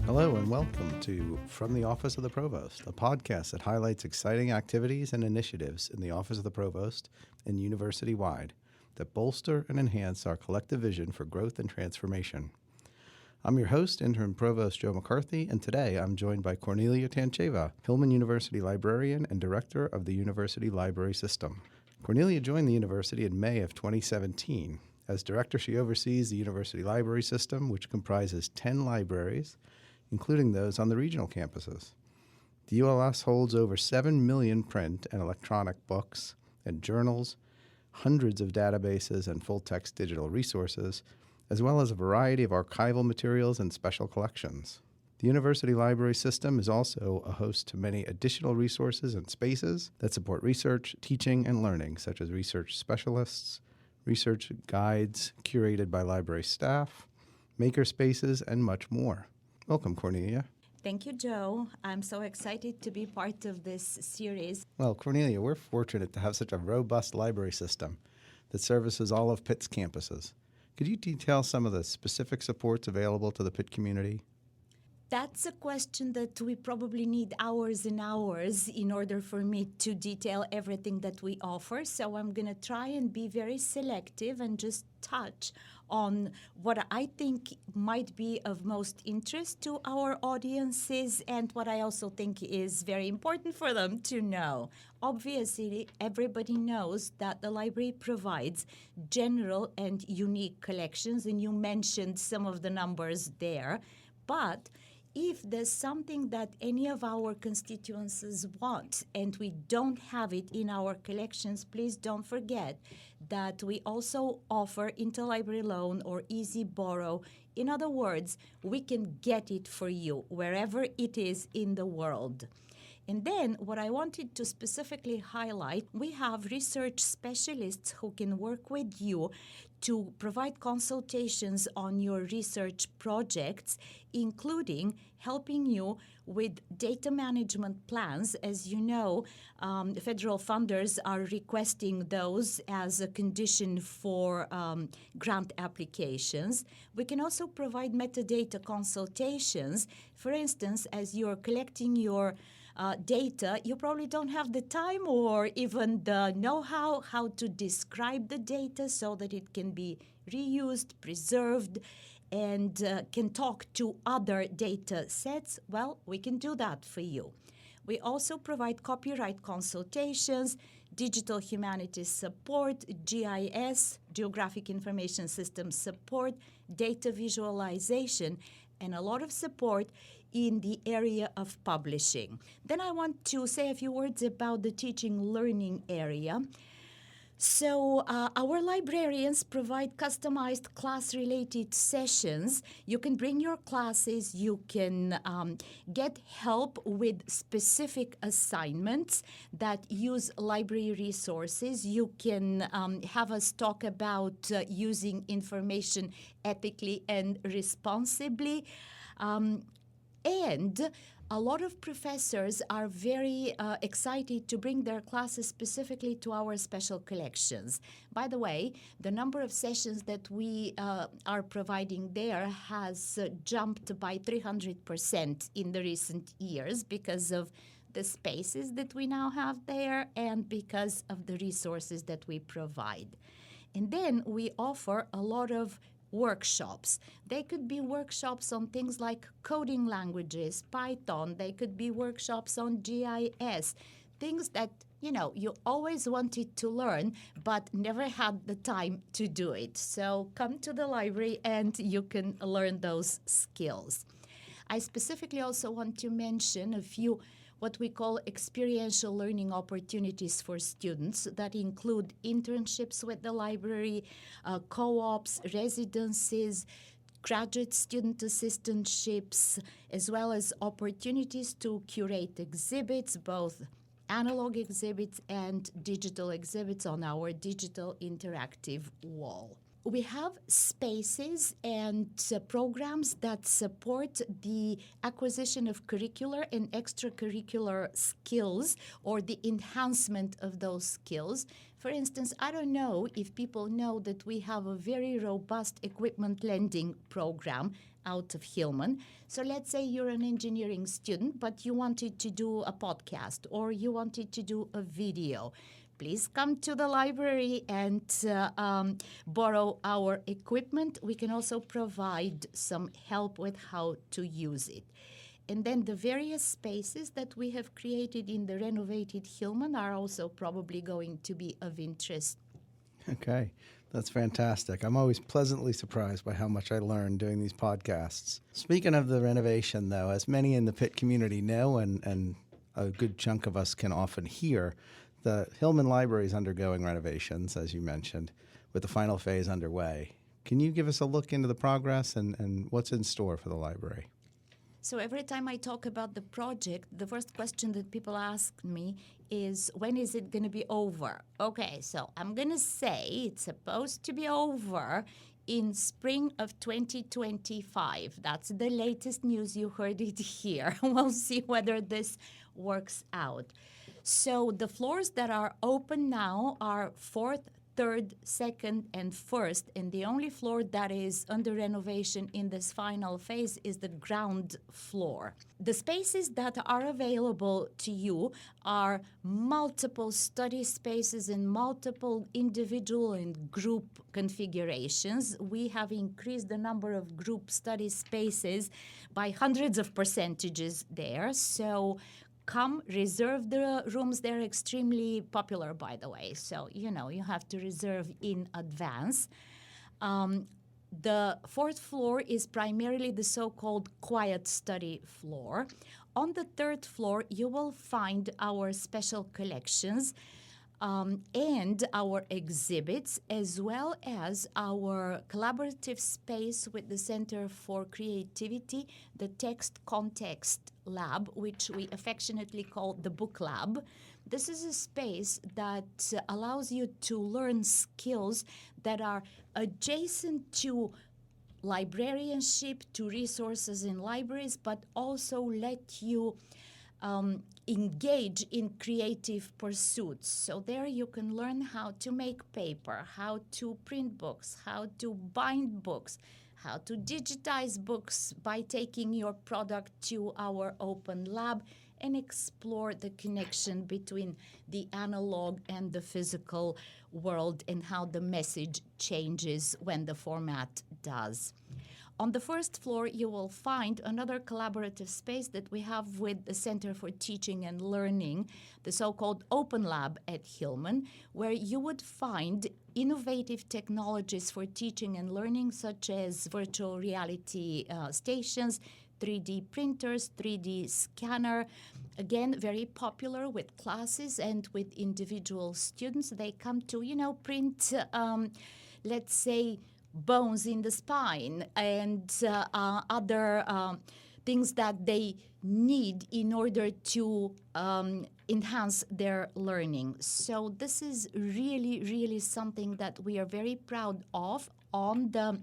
Hello and welcome to From the Office of the Provost, a podcast that highlights exciting activities and initiatives in the Office of the Provost and university-wide that bolster and enhance our collective vision for growth and transformation. I'm your host, Interim Provost Joe McCarthy, and today I'm joined by Kornelia Tancheva, Hillman University Librarian and Director of the University Library System. Kornelia joined the university in May of 2017. As director, she oversees the University Library System, which comprises 10 libraries, including those on the regional campuses. The ULS holds over 7 million print and electronic books and journals, hundreds of databases and full-text digital resources, as well as a variety of archival materials and special collections. The University Library System is also a host to many additional resources and spaces that support research, teaching, and learning, such as research specialists, research guides curated by library staff, maker spaces, and much more. Welcome, Kornelia. Thank you, Joe. I'm so excited to be part of this series. Well, Kornelia, we're fortunate to have such a robust library system that services all of Pitt's campuses. Could you detail some of the specific supports available to the Pitt community? That's a question that we probably need hours and hours in order for me to detail everything that we offer. So I'm going to try and be very selective and just touch on what I think might be of most interest to our audiences and what I also think is very important for them to know. Obviously, everybody knows that the library provides general and unique collections, and you mentioned some of the numbers there. But if there's something that any of our constituencies want and we don't have it in our collections, please don't forget that we also offer interlibrary loan or easy borrow. In other words, we can get it for you wherever it is in the world. And then what I wanted to specifically highlight, we have research specialists who can work with you to provide consultations on your research projects, including helping you with data management plans. As you know, federal funders are requesting those as a condition for grant applications. We can also provide metadata consultations. For instance, as you're collecting your data, you probably don't have the time or even the know-how how to describe the data so that it can be reused, preserved, and can talk to other data sets. Well, we can do that for you. We also provide copyright consultations, digital humanities support, GIS, Geographic Information System support, data visualization, and a lot of support in the area of publishing. Then I want to say a few words about the teaching learning area. So our librarians provide customized class-related sessions. You can bring your classes. You can get help with specific assignments that use library resources. You can have us talk about using information ethically and responsibly. And a lot of professors are very excited to bring their classes specifically to our special collections. By the way, the number of sessions that we are providing there has jumped by 300% in the recent years because of the spaces that we now have there and because of the resources that we provide. And then we offer a lot of workshops. They could be workshops on things like coding languages, Python. They could be workshops on GIS, things that, you always wanted to learn but never had the time to do it. So come to the library and you can learn those skills. I specifically also want to mention a few what we call experiential learning opportunities for students that include internships with the library, co-ops, residencies, graduate student assistantships, as well as opportunities to curate exhibits, both analog exhibits and digital exhibits on our digital interactive wall. We have spaces and programs that support the acquisition of curricular and extracurricular skills or the enhancement of those skills. For instance, I don't know if people know that we have a very robust equipment lending program out of Hillman. So let's say you're an engineering student, but you wanted to do a podcast or you wanted to do a video. Please come to the library and borrow our equipment. We can also provide some help with how to use it. And then the various spaces that we have created in the renovated Hillman are also probably going to be of interest. Okay, that's fantastic. I'm always pleasantly surprised by how much I learn doing these podcasts. Speaking of the renovation, though, as many in the Pitt community know, and a good chunk of us can often hear, the Hillman Library is undergoing renovations, as you mentioned, with the final phase underway. Can you give us a look into the progress and what's in store for the library? So every time I talk about the project, the first question that people ask me is, when is it going to be over? Okay, so I'm going to say it's supposed to be over in spring of 2025. That's the latest news. You heard it here. We'll see whether this works out. So the floors that are open now are 4th, 3rd, 2nd, and 1st, and the only floor that is under renovation in this final phase is the ground floor. The spaces that are available to you are multiple study spaces and multiple individual and group configurations. We have increased the number of group study spaces by hundreds of percentages there, so come reserve the rooms. They're extremely popular, by the way, so you have to reserve in advance. The 4th floor is primarily the so-called quiet study floor. On the 3rd floor, you will find our special collections and our exhibits, as well as our collaborative space with the Center for Creativity, the Text Context Lab, which we affectionately call the Book Lab. This is a space that allows you to learn skills that are adjacent to librarianship, to resources in libraries, but also let you engage in creative pursuits. So there you can learn how to make paper, how to print books, how to bind books, how to digitize books by taking your product to our open lab and explore the connection between the analog and the physical world and how the message changes when the format does. On the 1st floor, you will find another collaborative space that we have with the Center for Teaching and Learning, the so-called Open Lab at Hillman, where you would find innovative technologies for teaching and learning, such as virtual reality stations, 3D printers, 3D scanner. Again, very popular with classes and with individual students. They come to, print, let's say, bones in the spine and other things that they need in order to enhance their learning. So this is really, really something that we are very proud of. On the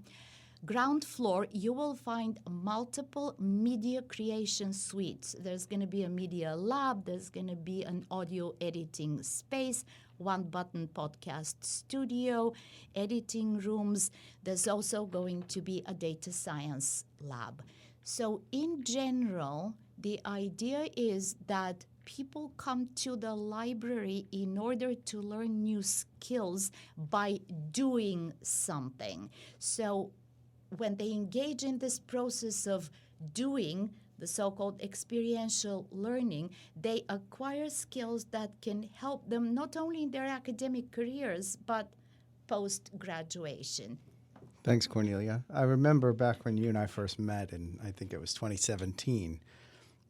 ground floor, you will find multiple media creation suites. There's going to be a media lab, there's going to be an audio editing space, one-button podcast studio, editing rooms. There's also going to be a data science lab. So in general, the idea is that people come to the library in order to learn new skills by doing something. So when they engage in this process of doing, the so-called experiential learning, they acquire skills that can help them not only in their academic careers, but post-graduation. Thanks, Kornelia. I remember back when you and I first met, and I think it was 2017,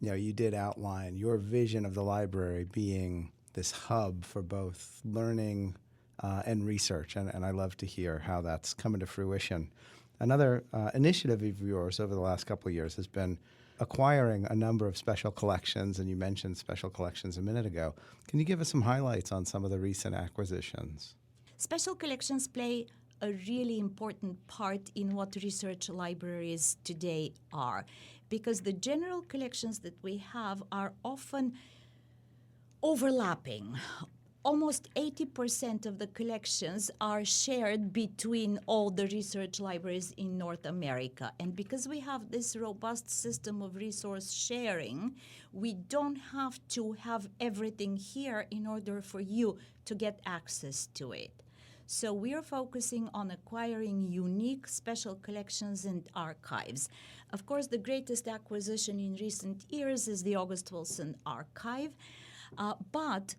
you did outline your vision of the library being this hub for both learning and research, and I love to hear how that's coming to fruition. Another initiative of yours over the last couple of years has been acquiring a number of special collections, and you mentioned special collections a minute ago. Can you give us some highlights on some of the recent acquisitions? Special collections play a really important part in what research libraries today are, because the general collections that we have are often overlapping. Almost 80% of the collections are shared between all the research libraries in North America. And because we have this robust system of resource sharing, we don't have to have everything here in order for you to get access to it. So we are focusing on acquiring unique special collections and archives. Of course, the greatest acquisition in recent years is the August Wilson Archive, but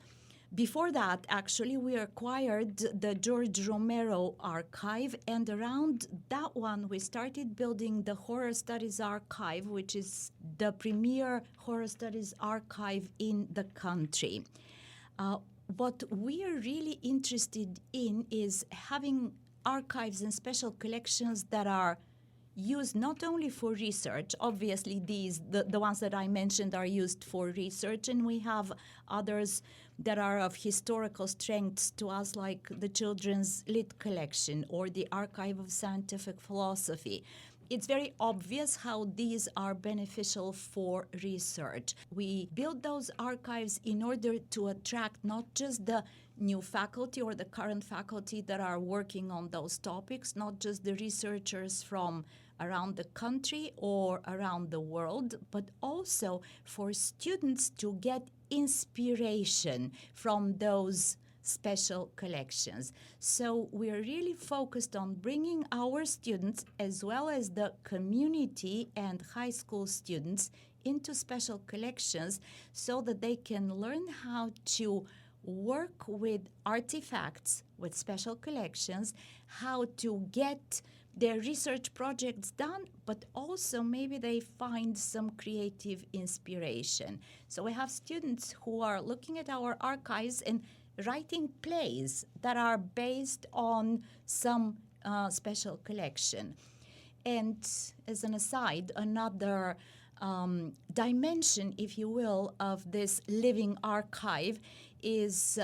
before that, actually, we acquired the George Romero Archive, and around that one, we started building the Horror Studies Archive, which is the premier horror studies archive in the country. What we are really interested in is having archives and special collections that are used not only for research. Obviously, the ones that I mentioned are used for research, and we have others that are of historical strengths to us, like the Children's Lit Collection or the Archive of Scientific Philosophy. It's very obvious how these are beneficial for research. We build those archives in order to attract not just the new faculty or the current faculty that are working on those topics, not just the researchers from around the country or around the world, but also for students to get inspiration from those special collections. So we're really focused on bringing our students as well as the community and high school students into special collections so that they can learn how to work with artifacts, with special collections, how to get their research projects done, but also maybe they find some creative inspiration. So we have students who are looking at our archives and writing plays that are based on some special collection. And as an aside, another dimension, if you will, of this living archive is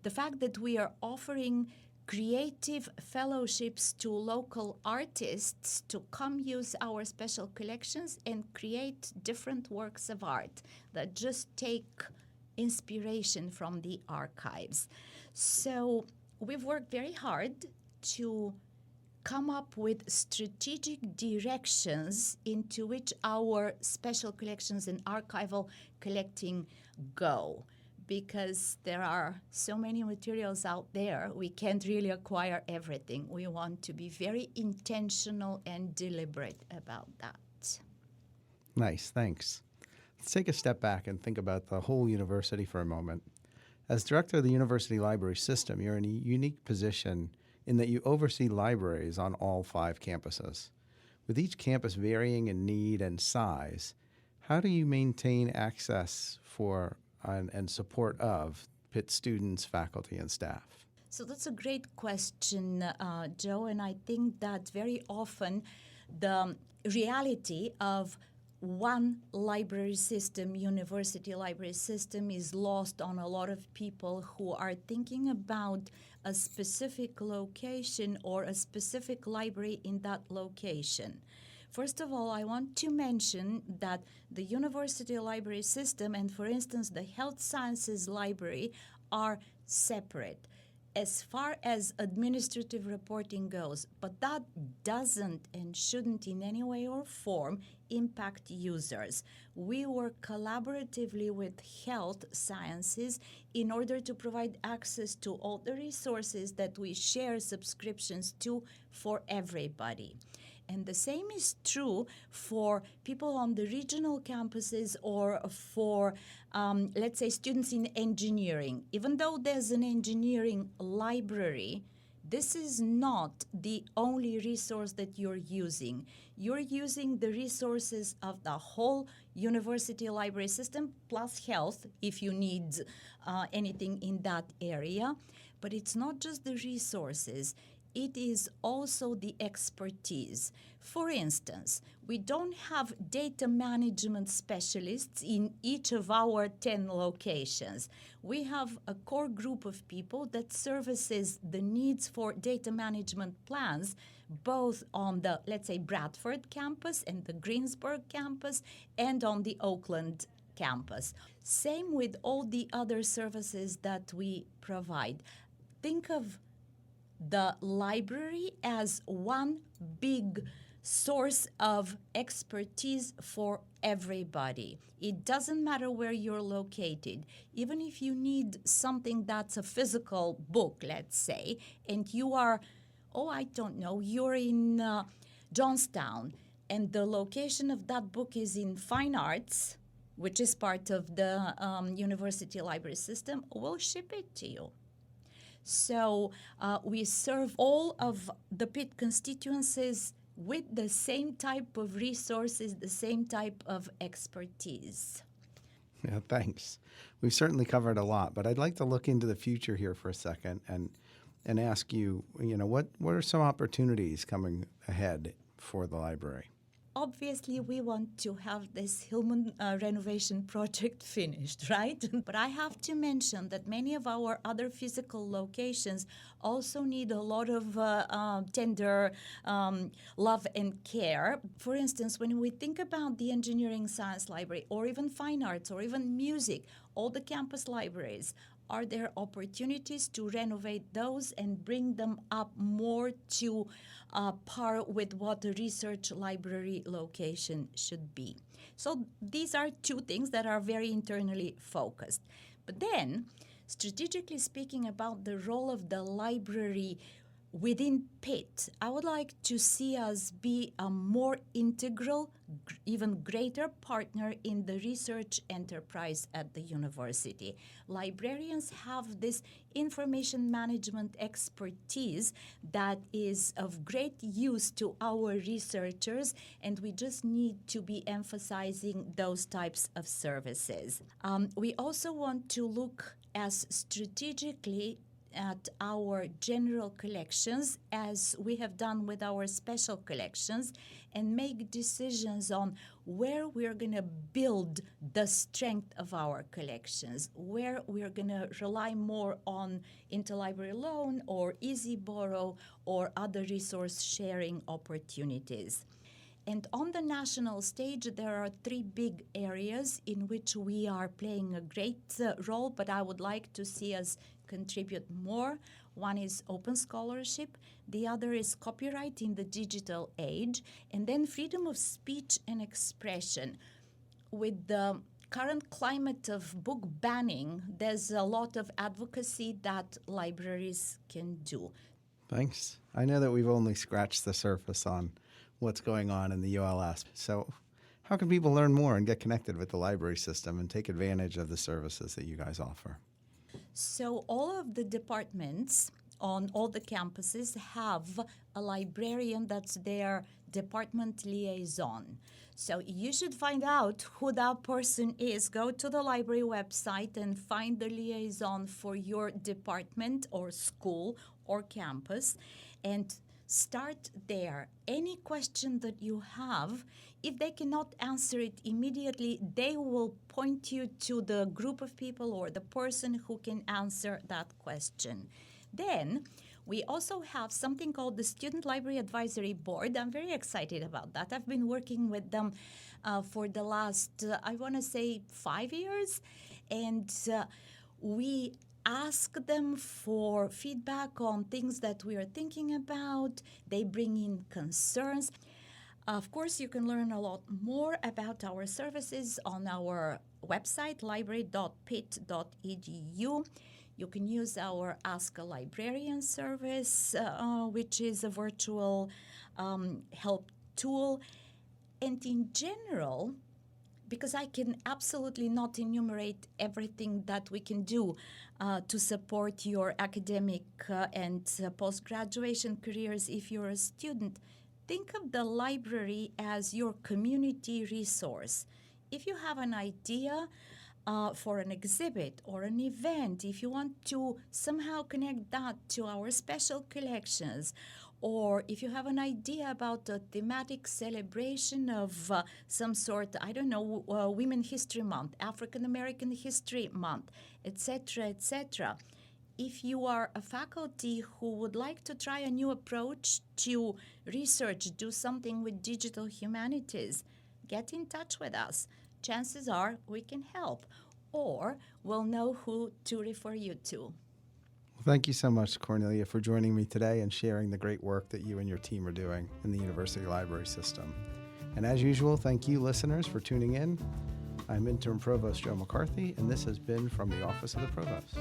the fact that we are offering creative fellowships to local artists to come use our special collections and create different works of art that just take inspiration from the archives. So we've worked very hard to come up with strategic directions into which our special collections and archival collecting go, because there are so many materials out there, we can't really acquire everything. We want to be very intentional and deliberate about that. Nice, thanks. Let's take a step back and think about the whole university for a moment. As director of the university library system, you're in a unique position in that you oversee libraries on all 5 campuses. With each campus varying in need and size, how do you maintain access for and support of Pitt students, faculty, and staff? So that's a great question, Joe, and I think that very often the reality of one library system, university library system, is lost on a lot of people who are thinking about a specific location or a specific library in that location. First of all, I want to mention that the university library system and, for instance, the health sciences library are separate as far as administrative reporting goes, but that doesn't and shouldn't in any way or form impact users. We work collaboratively with health sciences in order to provide access to all the resources that we share subscriptions to for everybody. And the same is true for people on the regional campuses or for, let's say, students in engineering. Even though there's an engineering library, this is not the only resource that you're using. You're using the resources of the whole university library system, plus health, if you need anything in that area. But it's not just the resources. it is also the expertise. For instance, we don't have data management specialists in each of our 10 locations. We have a core group of people that services the needs for data management plans, both on the, let's say, Bradford campus and the Greensburg campus, and on the Oakland campus. Same with all the other services that we provide. Think of the library as one big source of expertise for everybody. It doesn't matter where you're located. Even if you need something that's a physical book, let's say, and you are, I don't know, you're in Johnstown, and the location of that book is in Fine Arts, which is part of the university library system, we'll ship it to you. So we serve all of the Pitt constituencies with the same type of resources, the same type of expertise. Yeah, thanks. We've certainly covered a lot, but I'd like to look into the future here for a second and ask you, what are some opportunities coming ahead for the library? Obviously, we want to have this Hillman renovation project finished, right? But I have to mention that many of our other physical locations also need a lot of tender love and care. For instance, when we think about the engineering science library, or even fine arts, or even music, all the campus libraries, are there opportunities to renovate those and bring them up more to par with what a research library location should be? So these are two things that are very internally focused. But then, strategically speaking about the role of the library within Pitt, I would like to see us be a more integral, even greater partner in the research enterprise at the university. Librarians have this information management expertise that is of great use to our researchers, and we just need to be emphasizing those types of services. We also want to look as strategically at our general collections as we have done with our special collections, and make decisions on where we're going to build the strength of our collections, where we're going to rely more on interlibrary loan or easy borrow or other resource sharing opportunities. And on the national stage, there are three big areas in which we are playing a great role, but I would like to see us contribute more. One is open scholarship, the other is copyright in the digital age, and then freedom of speech and expression. With the current climate of book banning, there's a lot of advocacy that libraries can do. Thanks. I know that we've only scratched the surface on what's going on in the ULS. So how can people learn more and get connected with the library system and take advantage of the services that you guys offer? So all of the departments on all the campuses have a librarian that's their department liaison. So you should find out who that person is. Go to the library website and find the liaison for your department or school or campus and start there. Any question that you have, if they cannot answer it immediately, they will point you to the group of people or the person who can answer that question. Then we also have something called the Student Library Advisory Board. I'm very excited about that. I've been working with them for the last, 5 years. And we ask them for feedback on things that we are thinking about. They bring in concerns. Of course, you can learn a lot more about our services on our website, library.pitt.edu. You can use our Ask a Librarian service, which is a virtual help tool. And in general, because I can absolutely not enumerate everything that we can do to support your academic and post-graduation careers if you're a student, think of the library as your community resource. If you have an idea for an exhibit or an event, if you want to somehow connect that to our special collections, or if you have an idea about a thematic celebration of some sort, I don't know, Women History Month, African American History Month, etc., etc. If you are a faculty who would like to try a new approach to research, do something with digital humanities, get in touch with us. Chances are we can help, or we'll know who to refer you to. Well, thank you so much, Kornelia, for joining me today and sharing the great work that you and your team are doing in the university library system. And as usual, thank you, listeners, for tuning in. I'm Interim Provost Joe McCarthy, and this has been From the Office of the Provost.